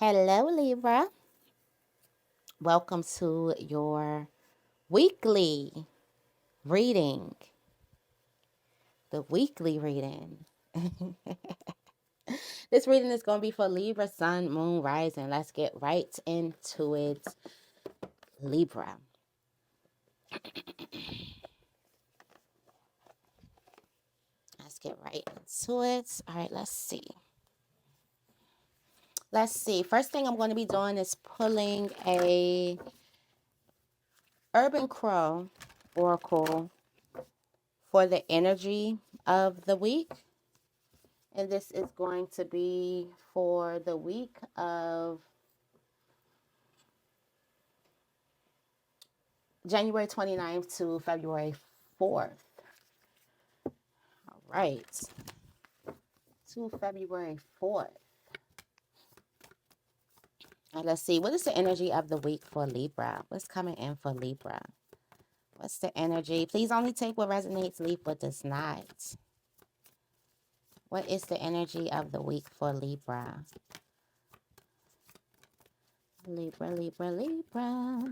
Hello, Libra. Welcome to your weekly reading. The weekly reading. This reading is going to be for Libra, Sun, Moon, Rising. Let's get right into it, Libra. Let's get right into it. All right, let's see. First thing I'm going to be doing is pulling a Urban Crow Oracle for the energy of the week. And this is going to be for the week of January 29th to February 4th. All right. To February 4th. All right, let's see. What is the energy of the week for Libra? What's coming in for Libra? What's the energy? Please only take what resonates, leave what does not. What is the energy of the week for Libra? Libra, Libra, Libra.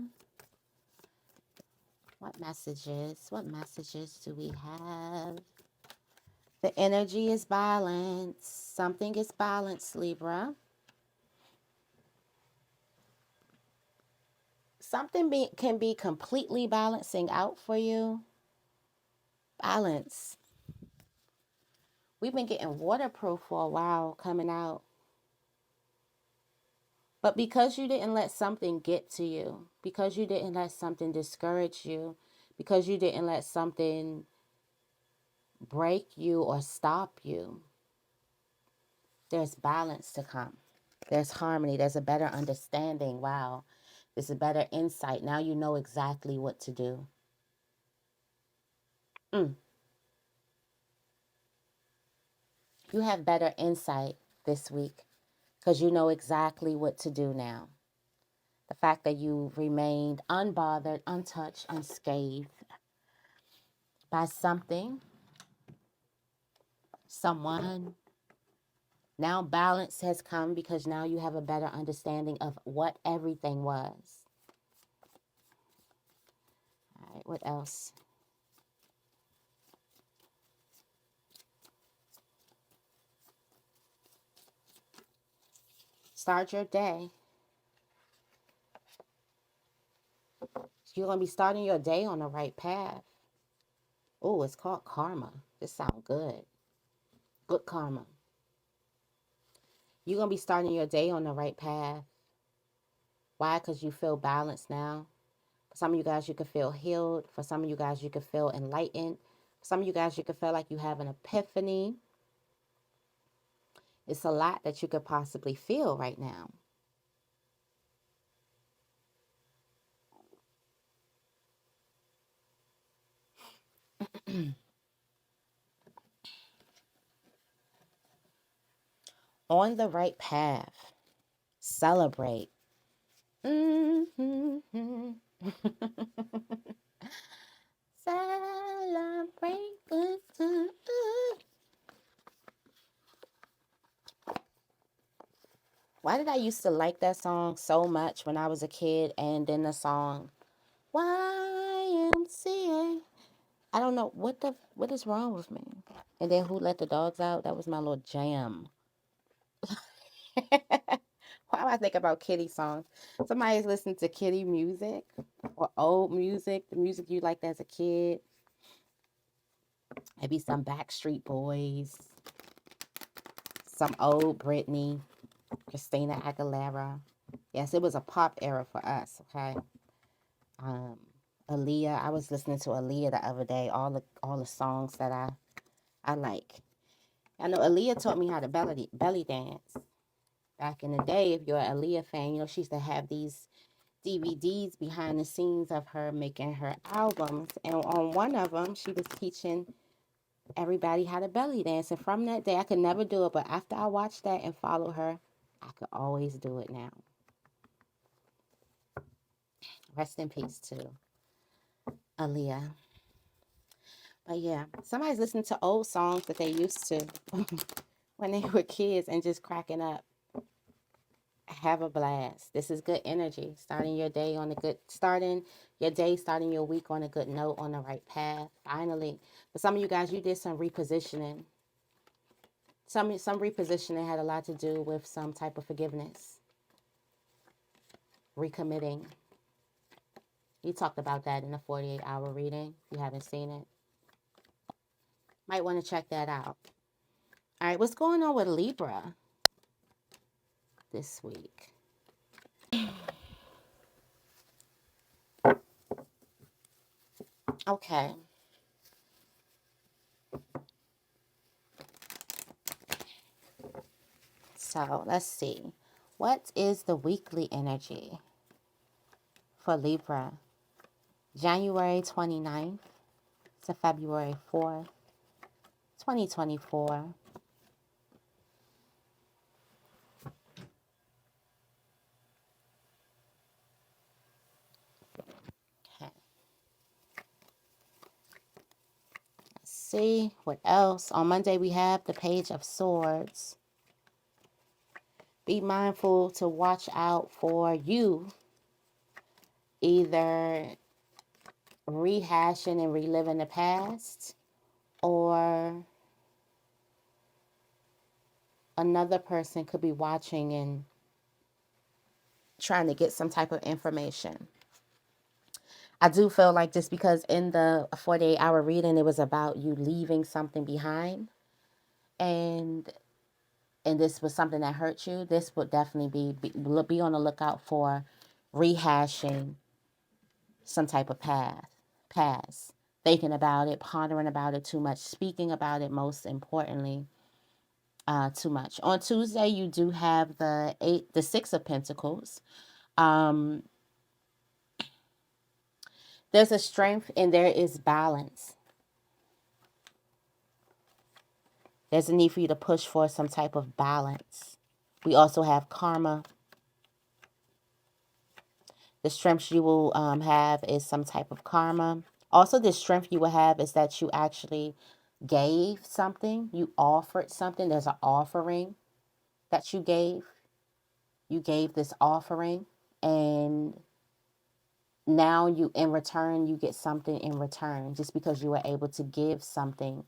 What messages? What messages do we have? The energy is balanced. Something is balanced, Libra. Something can be completely balancing out for you. Balance. We've been getting waterproof for a while coming out. But because you didn't let something get to you, because you didn't let something discourage you, because you didn't let something break you or stop you, there's balance to come. There's harmony. There's a better understanding. Wow. There's a better insight. Now you know exactly what to do. You have better insight this week because you know exactly what to do now. The fact that you remained unbothered, untouched, unscathed by something, someone. Now balance has come because now you have a better understanding of what everything was. All right, what else? Start your day. You're going to be starting your day on the right path. Oh, it's called karma. This sounds good. Good karma. You're going to be starting your day on the right path. Why? Because you feel balanced now. For some of you guys, you could feel healed. For some of you guys, you could feel enlightened. For some of you guys, you could feel like you have an epiphany. It's a lot that you could possibly feel right now. On the right path. Celebrate. Mm-hmm. Celebrate. Why did I used to like that song so much when I was a kid? And then the song YMCA. I don't know what is wrong with me. And then Who Let the Dogs Out? That was my little jam. Why do I think about kiddie songs? Somebody's listening to kiddie music or old music, the music you liked as a kid. Maybe some Backstreet Boys, some old Britney, Christina Aguilera. Yes, it was a pop era for us, okay? Um, Aaliyah. I was listening to Aaliyah the other day, all the songs that I like. I know Aaliyah taught me how to belly dance. Back in the day, if you're an Aaliyah fan, you know, she used to have these DVDs behind the scenes of her making her albums. And on one of them, she was teaching everybody how to belly dance. And from that day, I could never do it. But after I watched that and followed her, I could always do it now. Rest in peace to Aaliyah. But yeah, somebody's listening to old songs that they used to when they were kids and just cracking up. Have a blast. This is good energy. Starting your day on a good, starting your week on a good note, on the right path. Finally, for some of you guys, you did some repositioning. Some repositioning had a lot to do with some type of forgiveness, recommitting. You talked about that in the 48-hour reading. If you haven't seen it, might want to check that out. All right, what's going on with Libra this week? Okay. So let's see. What is the weekly energy for Libra? January 29th to February 4th, 2024. Okay. Let's see what else. On Monday, we have the Page of Swords. Be mindful to watch out for you either rehashing and reliving the past, or another person could be watching and trying to get some type of information. I do feel like just because in the 48-hour reading, it was about you leaving something behind, and this was something that hurt you, this would definitely be on the lookout for rehashing some type of past, thinking about it, pondering about it too much, speaking about it, most importantly, too much. On Tuesday, you do have the Six of Pentacles. There's a strength and there is balance. There's a need for you to push for some type of balance. We also have karma. The strength you will have is some type of karma. Also, the strength you will have is that you actually gave something. You offered something. There's an offering that you gave. You gave this offering, and now in return, you get something in return just because you were able to give something.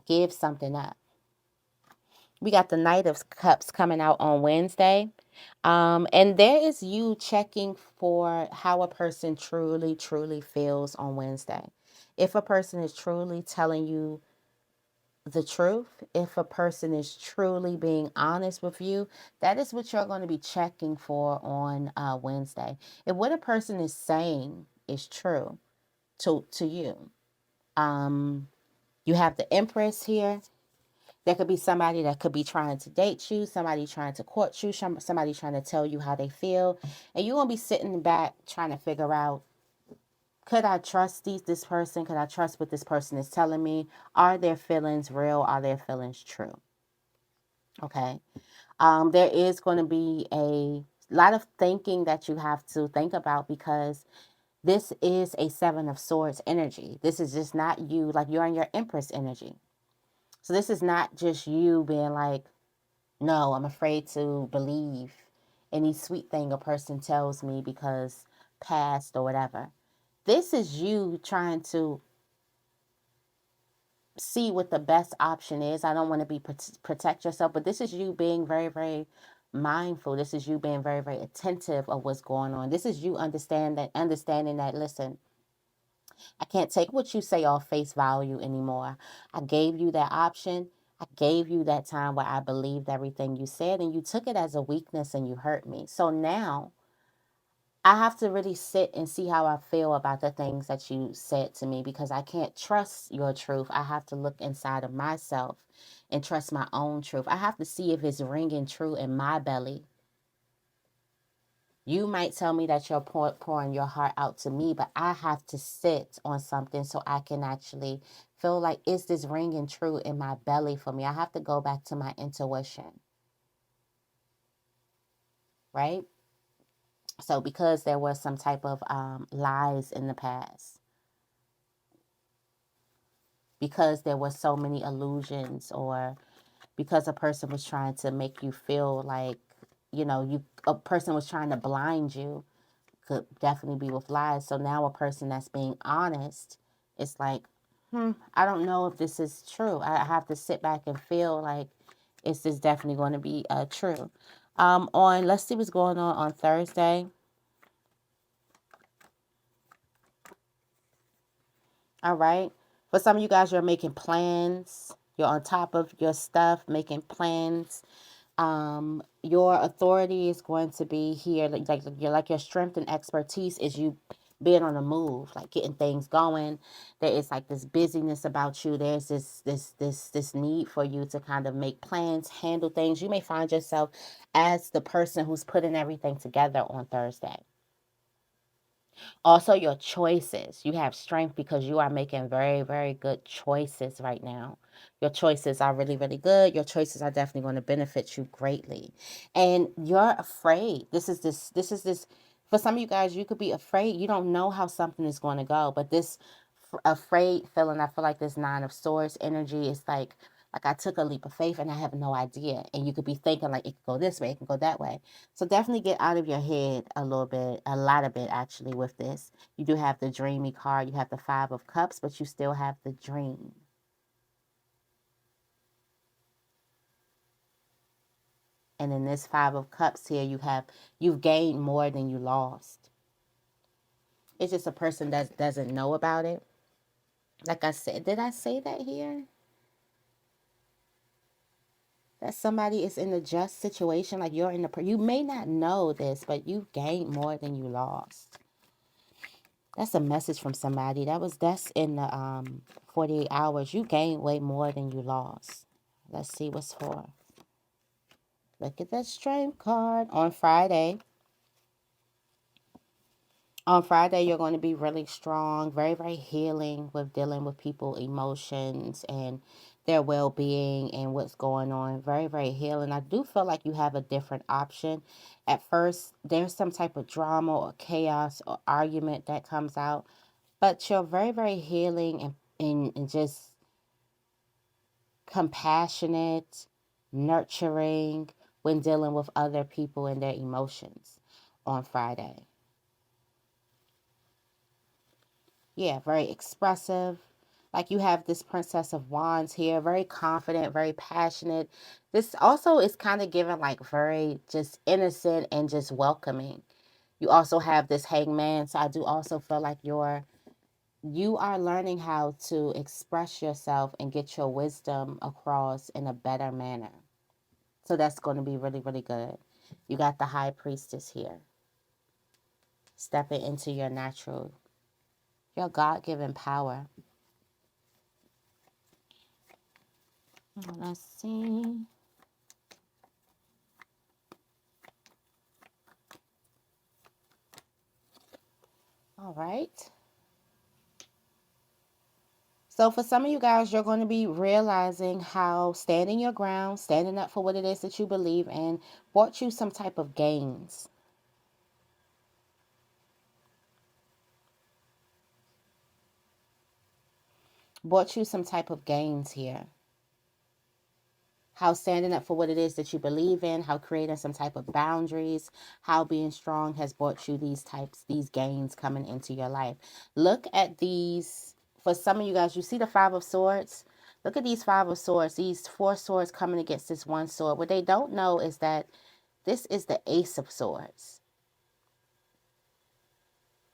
Give something up. We got the Knight of Cups coming out on Wednesday. And there is you checking for how a person truly, truly feels on Wednesday. If a person is truly telling you the truth, if a person is truly being honest with you, that is what you're going to be checking for on Wednesday. If what a person is saying is true to you, you have the Empress here. There could be somebody that could be trying to date you, somebody trying to court you, somebody trying to tell you how they feel. And you're going to be sitting back trying to figure out, could I trust this person? Could I trust what this person is telling me? Are their feelings real? Are their feelings true? Okay. There is going to be a lot of thinking that you have to think about, because this is a Seven of Swords energy. This is just not you, like you're in your Empress energy. So this is not just you being like, no, I'm afraid to believe any sweet thing a person tells me because past or whatever. This is you trying to see what the best option is. I don't want to be protect yourself, but this is you being very, very mindful. This is you being very, very attentive of what's going on. This is you understanding that, listen, I can't take what you say off face value anymore. I gave you that option. I gave you that time where I believed everything you said, and you took it as a weakness and you hurt me. So now I have to really sit and see how I feel about the things that you said to me, because I can't trust your truth. I have to look inside of myself and trust my own truth. I have to see if it's ringing true in my belly. You might tell me that you're pouring your heart out to me, but I have to sit on something so I can actually feel like, is this ringing true in my belly for me? I have to go back to my intuition, right? So because there was some type of lies in the past, because there were so many illusions or because a person was trying to make you feel like, a person was trying to blind you, could definitely be with lies. So now a person that's being honest, it's like, I don't know if this is true. I have to sit back and feel like, is this definitely going to be true? Let's see what's going on Thursday. All right. For some of you guys, you're making plans. You're on top of your stuff, making plans. Your authority is going to be here. Your strength and expertise is you being on the move, like getting things going. There is like this busyness about you. There's this need for you to kind of make plans, handle things. You may find yourself as the person who's putting everything together on Thursday. Also, your choices. You have strength because you are making very, very good choices right now. Your choices are really, really good. Your choices are definitely going to benefit you greatly. And you're afraid. This is this. For some of you guys, you could be afraid. You don't know how something is going to go. But this afraid feeling, I feel like this Nine of Swords energy is like I took a leap of faith and I have no idea. And you could be thinking like it could go this way, it can go that way. So definitely get out of your head a little bit, a lot of it actually with this. You do have the dreamy card, you have the Five of Cups, but you still have the dream. And in this Five of Cups here, you've gained more than you lost. It's just a person that doesn't know about it. Like I said, did I say that here? That somebody is in a just situation, like you're in you may not know this, but you've gained more than you lost. That's a message from somebody. That's in the 48 hours. You gained way more than you lost. Let's see what's for. Look at that strength card on Friday. On Friday, you're going to be really strong, very, very healing with dealing with people's emotions and their well-being and what's going on. Very, very healing. I do feel like you have a different option. At first, there's some type of drama or chaos or argument that comes out, but you're very, very healing and just compassionate, nurturing when dealing with other people and their emotions on Friday. Yeah, very expressive. Like you have this Princess of Wands here, very confident, very passionate. This also is kind of given like very just innocent and just welcoming. You also have this Hangman, so I do also feel like you are learning how to express yourself and get your wisdom across in a better manner. So that's going to be really, really good. You got the High Priestess here. Stepping into your God-given power. Let's see. All right. So for some of you guys, you're going to be realizing how standing your ground, standing up for what it is that you believe in, brought you some type of gains. Brought you some type of gains here. How standing up for what it is that you believe in, how creating some type of boundaries, how being strong has brought you these gains coming into your life. Look at these. For some of you guys, you see the Five of Swords? Look at these Five of Swords, these four swords coming against this one sword. What they don't know is that this is the Ace of Swords.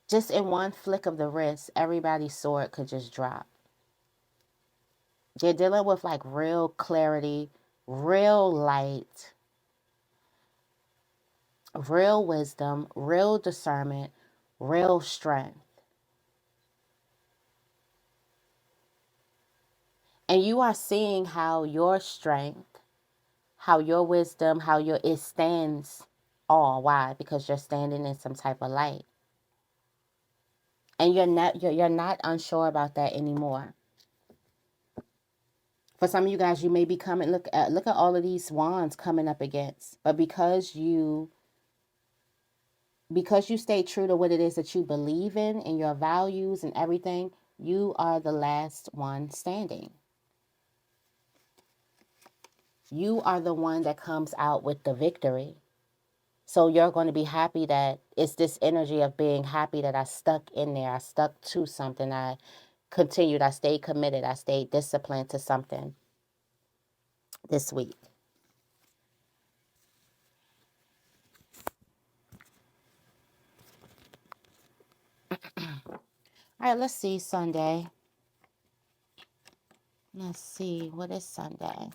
Just in one flick of the wrist, everybody's sword could just drop. They're dealing with like real clarity, real light, real wisdom, real discernment, real strength. And you are seeing how your strength, how your wisdom, it stands all. Why? Because you're standing in some type of light. And you're not unsure about that anymore. For some of you guys, you may be coming, look at all of these wands coming up against. But because you stay true to what it is that you believe in and your values and everything, you are the last one standing. You are the one that comes out with the victory. So you're going to be happy that it's this energy of being happy that I stuck in there. I stuck to something. I continued. I stayed committed. I stayed disciplined to something this week. All right, let's see Sunday. Let's see, what is Sunday?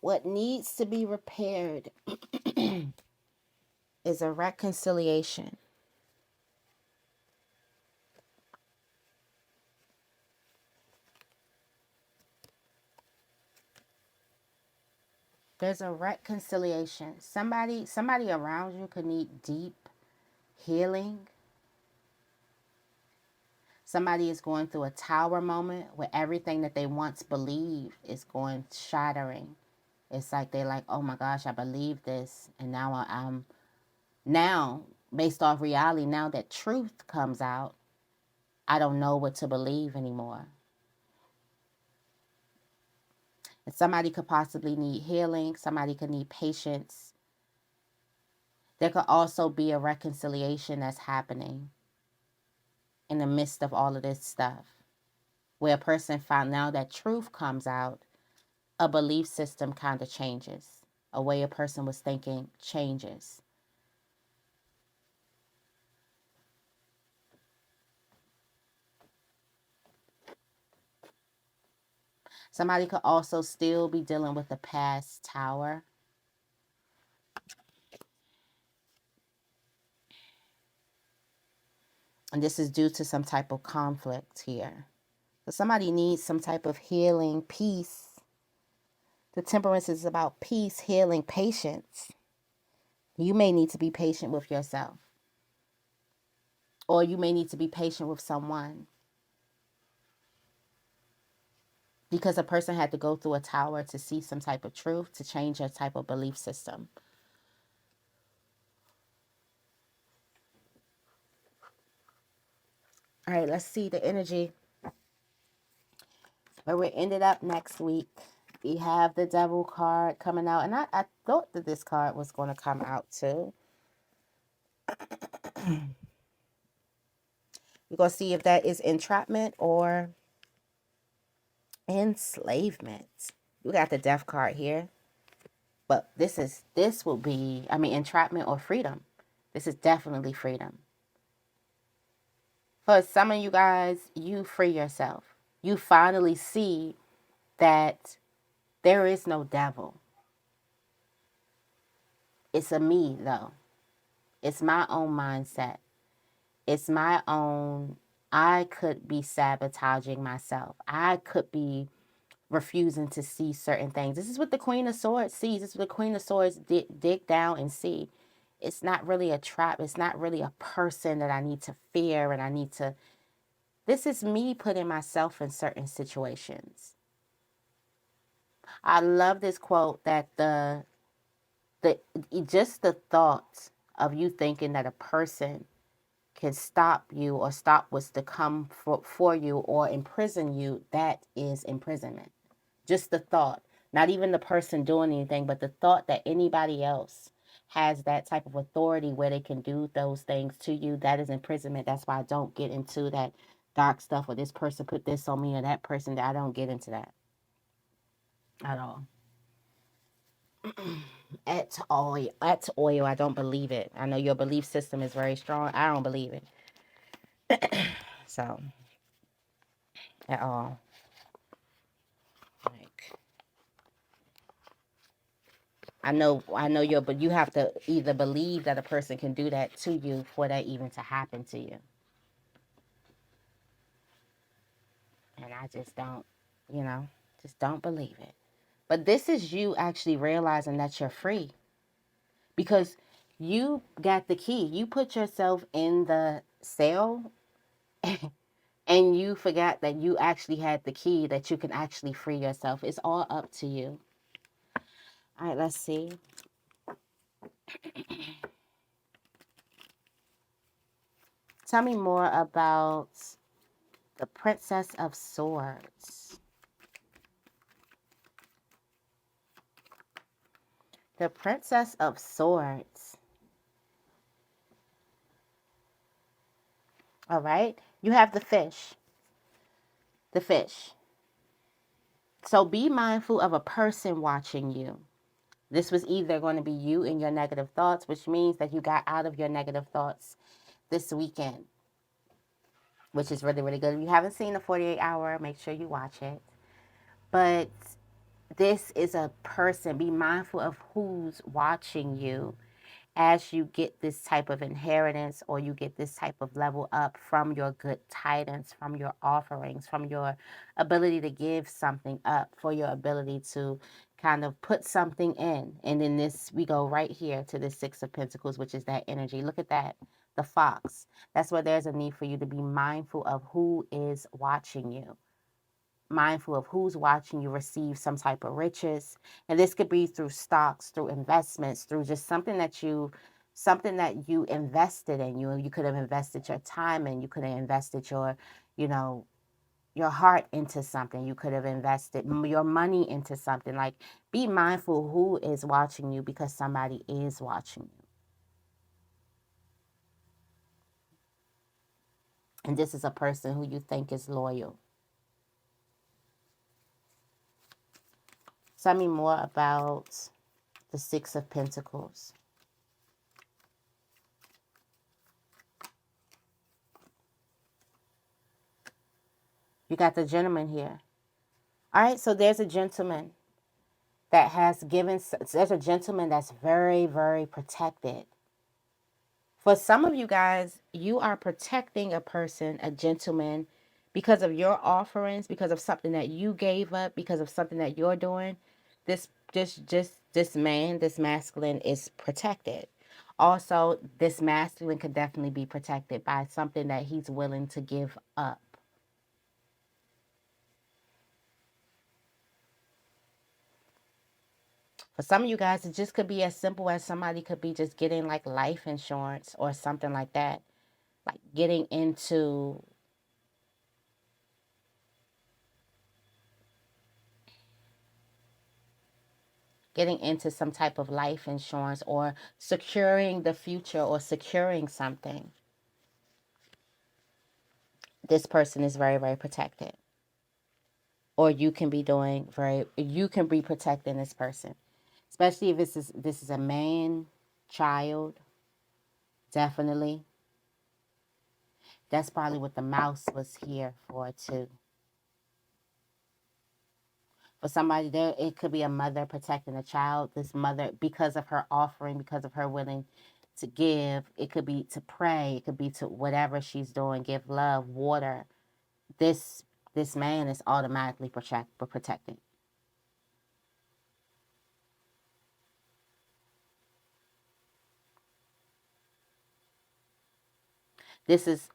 What needs to be repaired is a reconciliation. There's a reconciliation. Somebody around you could need deep healing. Somebody is going through a tower moment where everything that they once believed is going shattering. It's like they're like, oh my gosh, I believe this. And now I'm now, based off reality, now that truth comes out, I don't know what to believe anymore. And somebody could possibly need healing. Somebody could need patience. There could also be a reconciliation that's happening in the midst of all of this stuff, where a person found now that truth comes out, a belief system kind of changes. A way a person was thinking changes. Somebody could also still be dealing with the past tower. And this is due to some type of conflict here. So somebody needs some type of healing, peace. The temperance is about peace, healing, patience. You may need to be patient with yourself. Or you may need to be patient with someone. Because a person had to go through a tower to see some type of truth, to change a type of belief system. All right, let's see the energy where we ended up next week. We have the Devil card coming out. And I thought that this card was going to come out too. We're going to see if that is entrapment or enslavement. We got the Death card here. But this will be, I mean, entrapment or freedom. This is definitely freedom. For some of you guys, you free yourself. You finally see that there is no devil. It's a me, though. It's my own mindset. It's my own, I could be sabotaging myself. I could be refusing to see certain things. This is what the Queen of Swords sees. This is what the Queen of Swords dig down and see. It's not really a trap. It's not really a person that I need to fear and I need to. This is me putting myself in certain situations. I love this quote that just the thought of you thinking that a person can stop you or stop what's to come for you or imprison you, that is imprisonment. Just the thought, not even the person doing anything, but the thought that anybody else has that type of authority where they can do those things to you, that is imprisonment. That's why I don't get into that dark stuff or this person put this on me or that person. I don't get into that at all. At all, I don't believe it. I know your belief system is very strong. I don't believe it. So, at all. Like, I know but you have to either believe that a person can do that to you for that even to happen to you. And I just don't, just don't believe it. But this is you actually realizing that you're free. Because you got the key. You put yourself in the cell and you forgot that you actually had the key, that you can actually free yourself. It's all up to you. All right, let's see. Tell me more about the Princess of Swords. The Princess of Swords. All right. You have the fish. The fish. So be mindful of a person watching you. This was either going to be you and your negative thoughts, which means that you got out of your negative thoughts this weekend, which is really, really good. If you haven't seen the 48 hour, make sure you watch it. But this is a person. Be mindful of who's watching you as you get this type of inheritance, or you get this type of level up from your good tidings, from your offerings, from your ability to give something up, for your ability to kind of put something in. And then this, we go right here to the Six of Pentacles, which is that energy. Look at that, the fox. That's where there's a need for you to be mindful of who is watching you. Mindful of who's watching you receive some type of riches. And this could be through stocks, through investments, through just something that you invested in. You could have invested your time in. You could have invested your, you know, your heart into something. You could have invested your money into something. Like, be mindful who is watching you, because somebody is watching you. And this is a person who you think is loyal. Tell me more about the Six of Pentacles. You got the gentleman here. All right, so there's a gentleman that has given, there's a gentleman that's very, very protected. For some of you guys, you are protecting a person, a gentleman, because of your offerings, because of something that you gave up, because of something that you're doing. This man, this masculine is protected. Also, this masculine could definitely be protected by something that he's willing to give up. For some of you guys, it just could be as simple as somebody could be just getting like life insurance or something like that. Like getting into some type of life insurance, or securing the future, or securing something. This person is very, very protected. Or you can be protecting this person. Especially if this is a man, child, definitely. That's probably what the mouse was here for too. For somebody there, it could be a mother protecting a child. This mother, because of her offering, because of her willing to give, it could be to pray, it could be to whatever she's doing, give love, water. This man is automatically protected. This is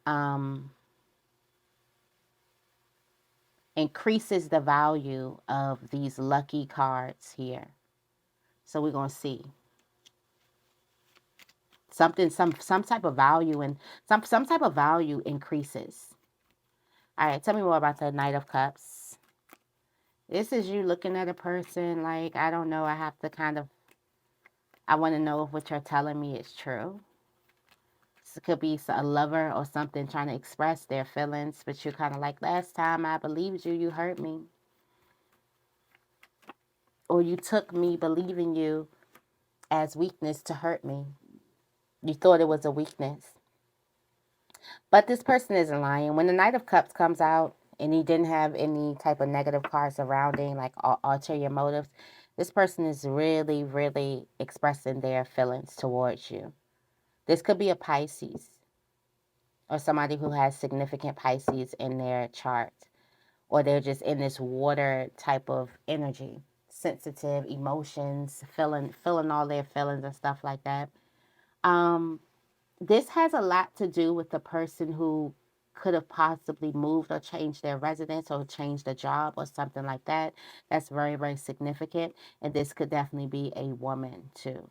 increases the value of these lucky cards here. So we're gonna see something, some type of value, and some type of value increases. All right, tell me more about the Knight of Cups. This is you looking at a person like, I don't know, I want to know if what you're telling me is true. This could be a lover or something trying to express their feelings, but you're kind of like, last time I believed you, you hurt me. Or you took me believing you as weakness to hurt me. You thought it was a weakness. But this person isn't lying. When the Knight of Cups comes out and he didn't have any type of negative cards surrounding, like ulterior motives, this person is really, really expressing their feelings towards you. This could be a Pisces, or somebody who has significant Pisces in their chart, or they're just in this water type of energy, sensitive emotions, feeling all their feelings and stuff like that. This has a lot to do with the person who could have possibly moved or changed their residence or changed a job or something like that. That's very, very significant. And this could definitely be a woman too.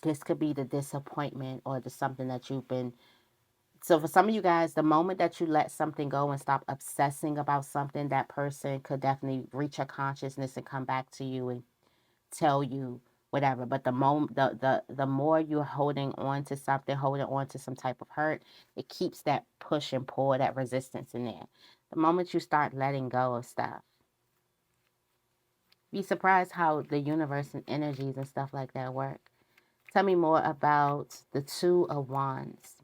This could be the disappointment or the something that you've been. So for some of you guys, the moment that you let something go and stop obsessing about something, that person could definitely reach your consciousness and come back to you and tell you whatever. But the moment, the more you're holding on to something, holding on to some type of hurt, it keeps that push and pull, that resistance in there. The moment you start letting go of stuff, be surprised how the universe and energies and stuff like that work. Tell me more about the Two of Wands.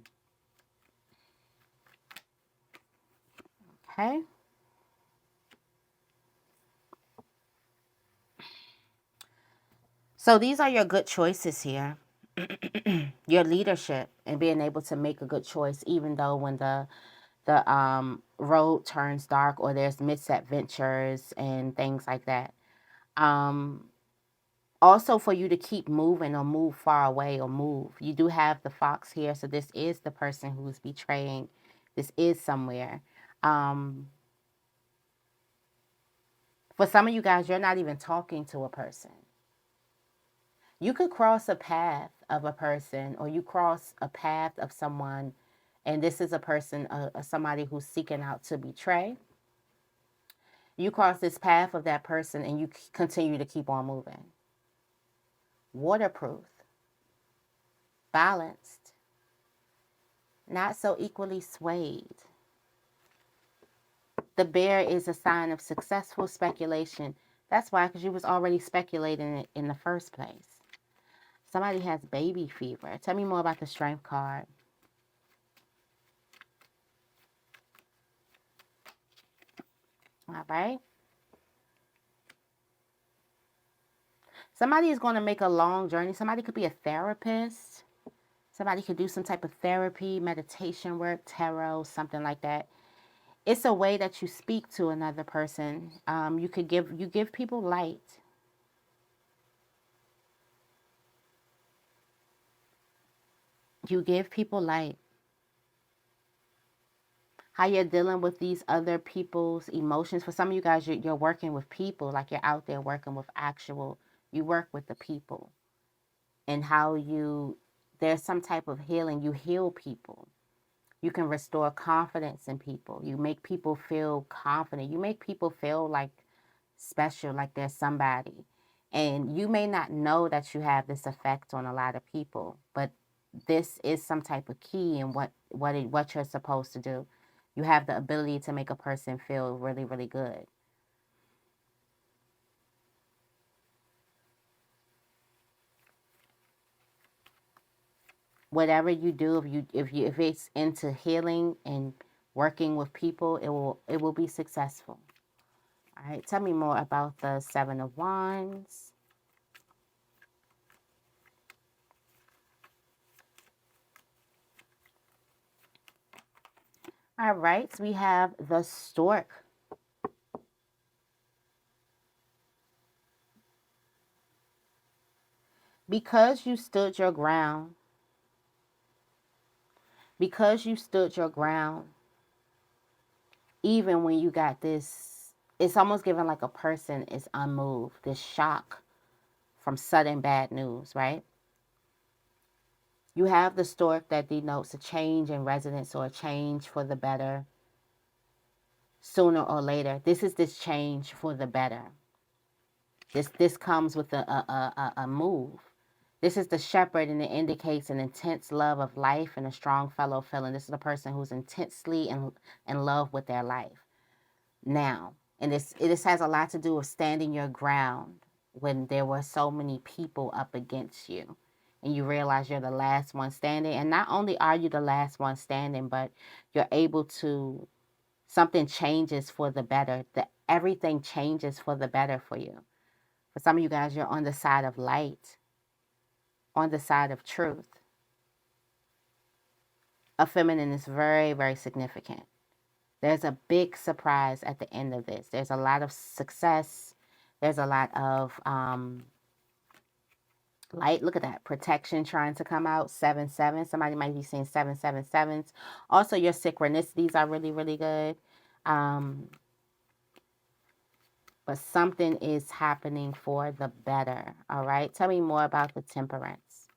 Okay. So these are your good choices here. Your leadership and being able to make a good choice, even though when the road turns dark or there's misadventures and things like that. Um, Also for you to keep moving or move far away or move. You do have the fox here, so this is the person who's betraying. This is somewhere. Um, for some of you guys, you're not even talking to a person. You could cross a path of a person, or you cross a path of someone, and this is a person, somebody who's seeking out to betray. You cross this path of that person and you continue to keep on moving. Waterproof, balanced, not so equally swayed. The bear is a sign of successful speculation. That's why, because you was already speculating it in the first place. Somebody has baby fever. Tell me more about the strength card. All right. Somebody is going to make a long journey. Somebody could be a therapist. Somebody could do some type of therapy, meditation work, tarot, something like that. It's a way that you speak to another person. You give people light. You give people light. How you're dealing with these other people's emotions. For some of you guys, you're working with people, like you're out there working with you work with the people. And how there's some type of healing. You heal people. You can restore confidence in people. You make people feel confident. You make people feel like special, like there's somebody. And you may not know that you have this effect on a lot of people, but this is some type of key in what you're supposed to do. You have the ability to make a person feel really, really good. Whatever you do, if it's into healing and working with people, it will be successful. All right, tell me more about the Seven of Wands. All right, so we have the Stork. Because you stood your ground, because you stood your ground, even when you got this, it's almost given like a person is unmoved, this shock from sudden bad news, right? You have the stork that denotes a change in residence or a change for the better sooner or later. This is this change for the better. This comes with a move. This is the shepherd, and it indicates an intense love of life and a strong fellow feeling. This is a person who's intensely in love with their life now. And this has a lot to do with standing your ground when there were so many people up against you. And you realize you're the last one standing. And not only are you the last one standing, but you're able to, something changes for the better. Everything changes for the better for you. For some of you guys, you're on the side of light, on the side of truth. A feminine is very, very significant. There's a big surprise at the end of this. There's a lot of success. There's a lot of light. Look at that. Protection trying to come out. 7-7. Somebody might be saying 7-7-7s. Also, your synchronicities are really, really good. But something is happening for the better. All right. Tell me more about the temperance.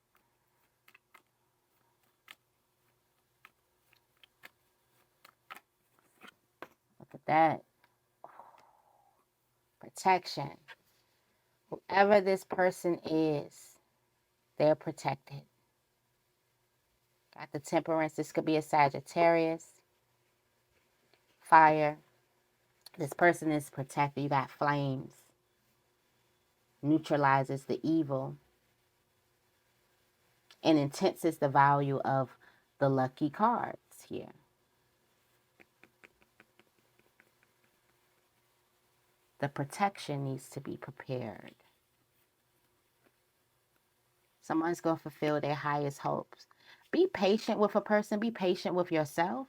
that protection. Whoever this person is, they're protected. Got the Temperance. This could be a Sagittarius. Fire. This person is protected. You got Flames. Neutralizes the evil. And intenses the value of the lucky cards here. The protection needs to be prepared. Someone's going to fulfill their highest hopes. Be patient with a person. Be patient with yourself.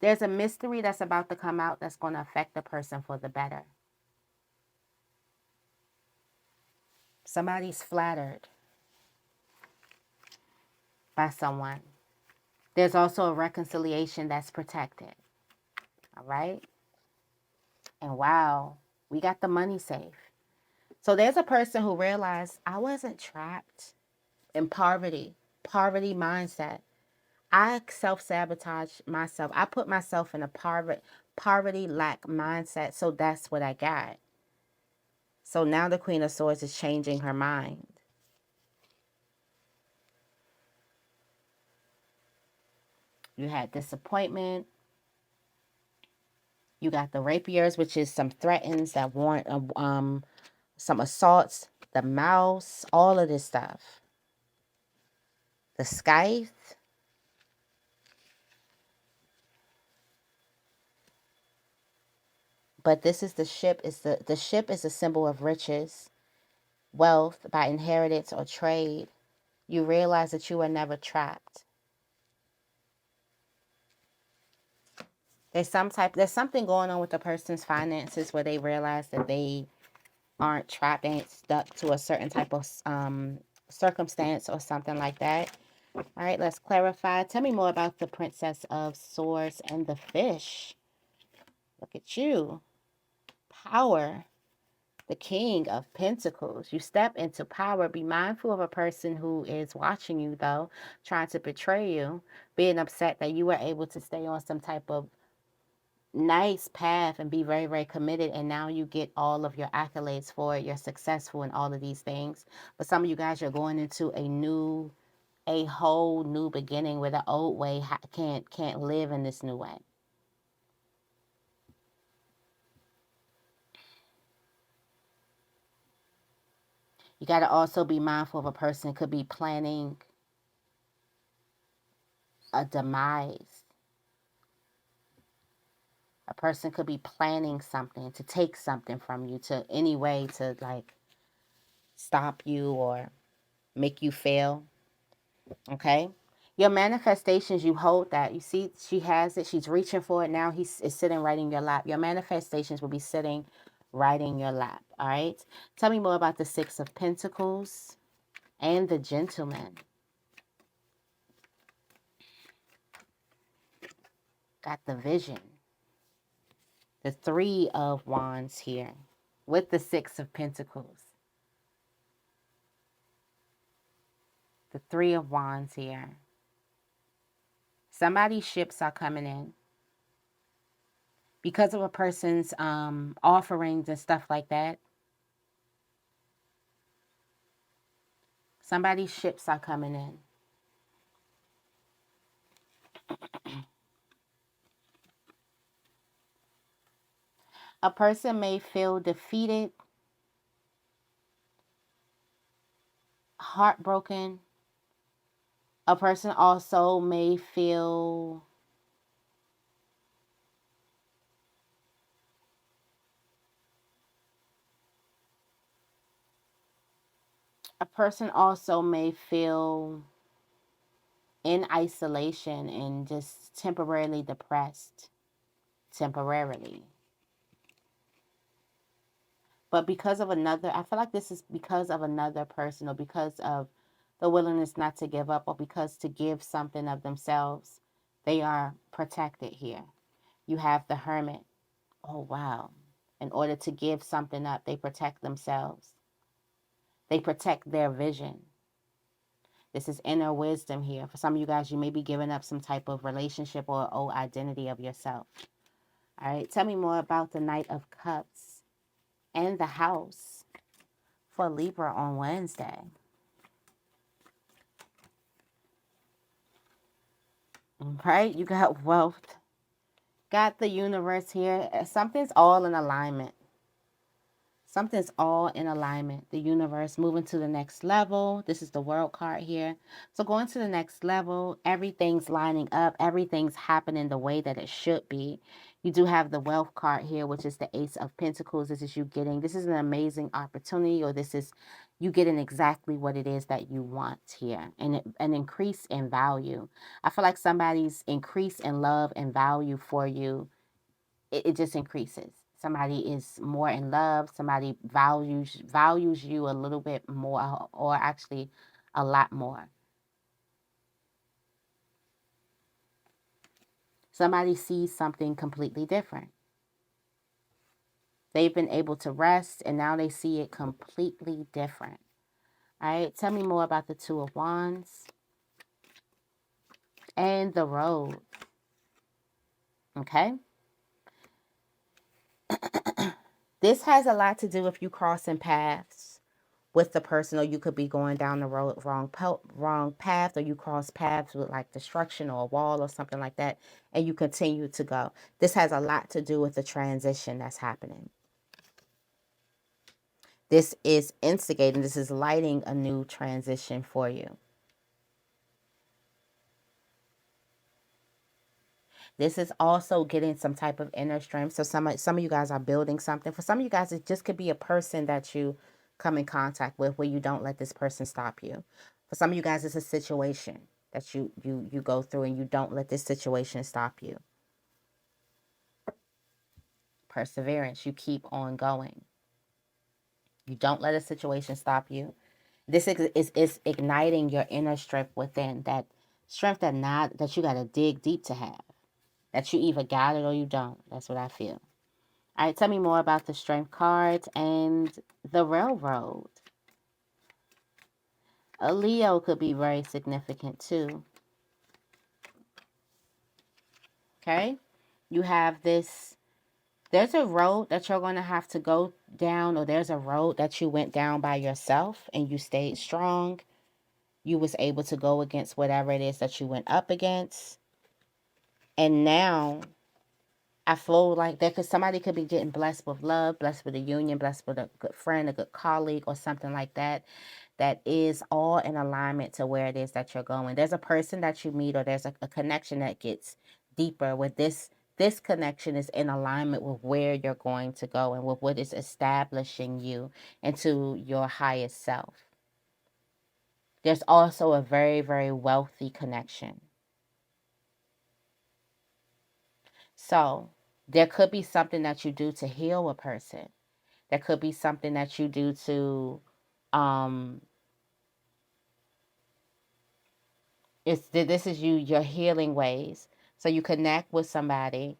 There's a mystery that's about to come out that's going to affect the person for the better. Somebody's flattered by someone. There's also a reconciliation that's protected. All right? And wow, we got the money safe. So there's a person who realized I wasn't trapped in poverty mindset. I self-sabotage myself. I put myself in a poverty lack mindset. So that's what I got. So now the Queen of Swords is changing her mind. You had disappointment. You got the rapiers, which is some threatens that warrant some assaults. The mouse, all of this stuff. The scythe. But this is the ship. The ship is a symbol of riches, wealth by inheritance or trade. You realize that you were never trapped. There's something going on with the person's finances where they realize that they aren't trapped, they ain't stuck to a certain type of circumstance or something like that. All right, let's clarify. Tell me more about the Princess of Swords and the Fish. Look at you. Power. The King of Pentacles. You step into power. Be mindful of a person who is watching you, though, trying to betray you, being upset that you were able to stay on some type of nice path and be very, very committed, and now you get all of your accolades for it. You're successful in all of these things. But some of you guys are going into a whole new beginning where the old way can't live in this new way. You got to also be mindful of a person could be planning a demise. A person could be planning something to take something from you, to any way to like stop you or make you fail. Okay? Your manifestations, you hold that. You see, she has it. She's reaching for it now. It's sitting right in your lap. Your manifestations will be sitting right in your lap. All right? Tell me more about the Six of Pentacles and the Gentleman. Got the Vision. The Three of Wands here with the Six of Pentacles. The Three of Wands here. Somebody's ships are coming in. Because of a person's offerings and stuff like that. Somebody's ships are coming in. A person may feel defeated, heartbroken. A person also may feel in isolation and just temporarily depressed. Temporarily. But because of another, I feel like this is because of another person, or because of the willingness not to give up, or because to give something of themselves, they are protected here. You have the Hermit. Oh, wow. In order to give something up, they protect themselves. They protect their vision. This is inner wisdom here. For some of you guys, you may be giving up some type of relationship or old identity of yourself. All right, tell me more about the Knight of Cups and the house for Libra on Wednesday. Right, you got wealth. Got the universe here. Something's all in alignment. Something's all in alignment. The universe moving to the next level. This is the world card here. So going to the next level, everything's lining up. Everything's happening the way that it should be. You do have the wealth card here, which is the Ace of Pentacles. This is you getting, this is an amazing opportunity, or this is you getting exactly what it is that you want here. And an increase in value. I feel like somebody's increase in love and value for you, it just increases. Somebody is more in love. Somebody values you a little bit more, or actually a lot more. Somebody sees something completely different. They've been able to rest, and now they see it completely different. All right, tell me more about the Two of Wands and the Road. Okay. This has a lot to do with you crossing paths with the person, or you could be going down the road wrong path, or you cross paths with like destruction or a wall or something like that, and you continue to go. This has a lot to do with the transition that's happening. This is instigating, this is lighting a new transition for you. This is also getting some type of inner strength. So some of you guys are building something. For some of you guys, it just could be a person that you come in contact with where you don't let this person stop you. For some of you guys, it's a situation that you go through, and you don't let this situation stop you. Perseverance. You keep on going. You don't let a situation stop you. This is igniting your inner strength within, that strength that you got to dig deep to have. That you either got it or you don't. That's what I feel. All right, tell me more about the Strength cards and the Railroad. A Leo could be very significant too. Okay? You have this, there's a road that you're going to have to go down, or there's a road that you went down by yourself and you stayed strong. You was able to go against whatever it is that you went up against. And now I feel like somebody could be getting blessed with love, blessed with a union, blessed with a good friend, a good colleague, or something like that. That is all in alignment to where it is that you're going. There's a person that you meet, or there's a connection that gets deeper with this. This connection is in alignment with where you're going to go and with what is establishing you into your highest self. There's also a very, very wealthy connection. So there could be something that you do to heal a person. There could be something that you do to this is your healing ways. So you connect with somebody,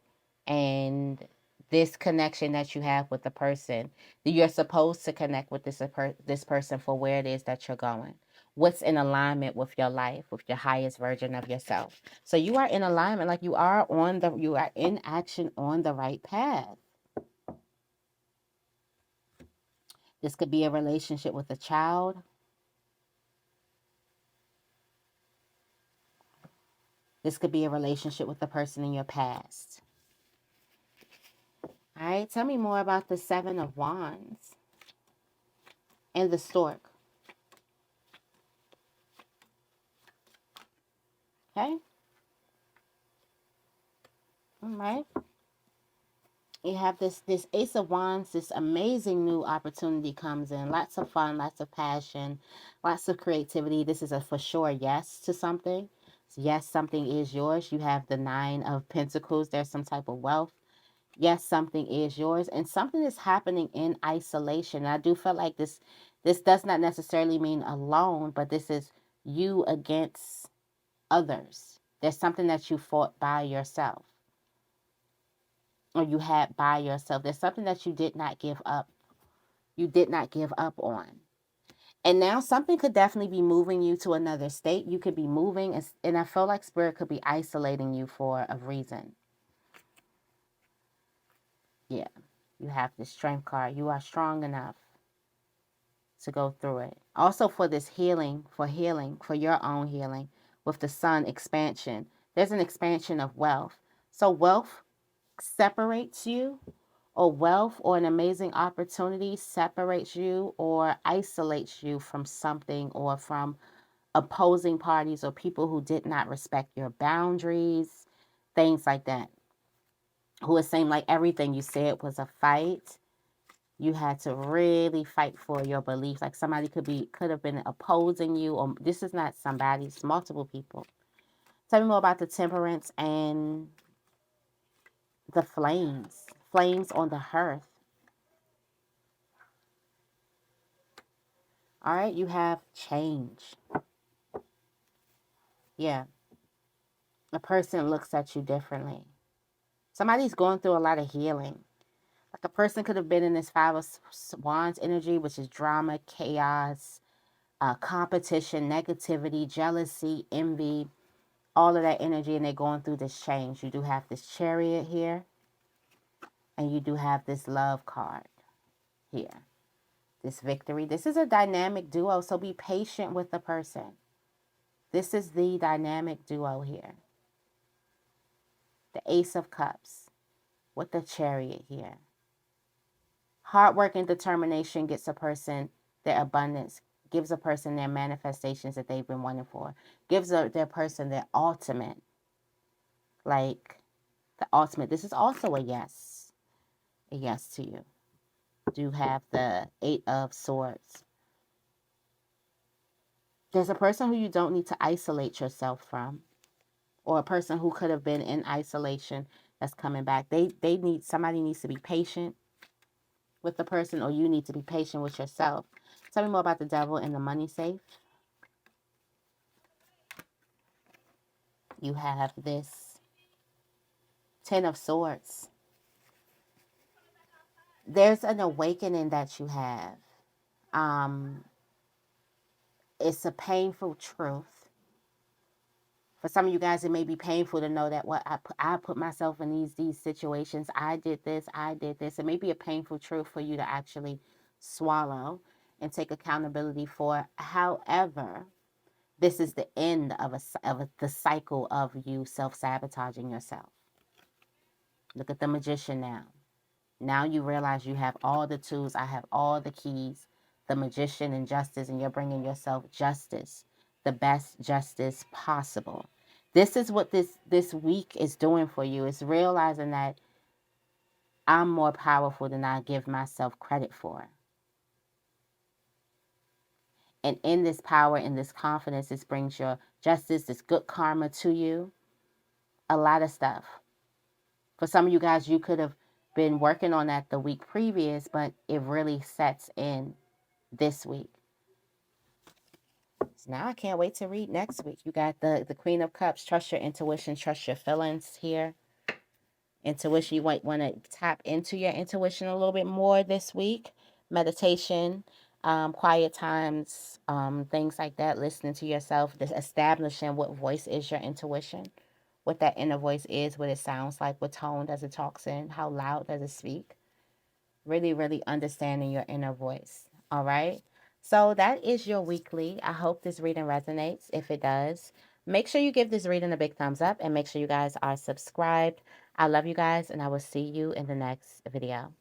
and this connection that you have with the person, you're supposed to connect with this person for where it is that you're going. What's in alignment with your life, with your highest version of yourself. So you are in alignment, like you are in action on the right path. This could be a relationship with a child. This could be a relationship with the person in your past. All right, tell me more about the Seven of Wands and the Stork. Okay. All right. You have this Ace of Wands, this amazing new opportunity comes in. Lots of fun, lots of passion, lots of creativity. This is a for sure yes to something. So yes, something is yours. You have the Nine of Pentacles. There's some type of wealth. Yes, something is yours, and something is happening in isolation. And I do feel like this does not necessarily mean alone, but this is you against others. There's something that you fought by yourself, or you had by yourself. There's something that you did not give up. You did not give up on. And now something could definitely be moving you to another state. You could be moving, and I feel like Spirit could be isolating you for a reason. Yeah, you have the Strength card. You are strong enough to go through it. Also for this healing, for your own healing, with the Sun expansion. There's an expansion of wealth. So wealth separates you, or wealth or an amazing opportunity separates you or isolates you from something, or from opposing parties or people who did not respect your boundaries, things like that. Who is saying like everything you said was a fight. You had to really fight for your beliefs. Like somebody could have been opposing you, or this is not somebody, it's multiple people. Tell me more about the Temperance and the flames. Flames on the hearth. All right, you have change. Yeah. A person looks at you differently. Somebody's going through a lot of healing. Like a person could have been in this Five of Wands energy, which is drama, chaos, competition, negativity, jealousy, envy, all of that energy, and they're going through this change. You do have this Chariot here, and you do have this Love card here. This Victory. This is a dynamic duo, so be patient with the person. This is the dynamic duo here. The Ace of Cups with the Chariot here. Hard work and determination gets a person their abundance, gives a person their manifestations that they've been wanting for, gives their person their ultimate, like the ultimate. This is also a yes to you. Do have the Eight of Swords. There's a person who you don't need to isolate yourself from, or a person who could have been in isolation that's coming back. Somebody needs to be patient with the person, or you need to be patient with yourself. Tell me more about the Devil and the Money Safe. You have this Ten of Swords. There's an awakening that you have. It's a painful truth. For some of you guys, it may be painful to know that I put myself in these situations. I did this. It may be a painful truth for you to actually swallow and take accountability for. However, this is the end of the cycle of you self-sabotaging yourself. Look at the Magician now. Now you realize you have all the tools. I have all the keys. The Magician and justice, and you're bringing yourself justice, the best justice possible. This is what this week is doing for you. It's realizing that I'm more powerful than I give myself credit for. And in this power, in this confidence, this brings your justice, this good karma to you. A lot of stuff. For some of you guys, you could have been working on that the week previous, but it really sets in this week. So now I can't wait to read next week. You got the Queen of Cups. Trust your intuition. Trust your feelings here. Intuition, you might want to tap into your intuition a little bit more this week. Meditation, quiet times, things like that. Listening to yourself. Establishing what voice is your intuition. What that inner voice is. What it sounds like. What tone does it talk in. How loud does it speak. Really, really understanding your inner voice. All right. So that is your weekly. I hope this reading resonates. If it does, make sure you give this reading a big thumbs up, and make sure you guys are subscribed. I love you guys, and I will see you in the next video.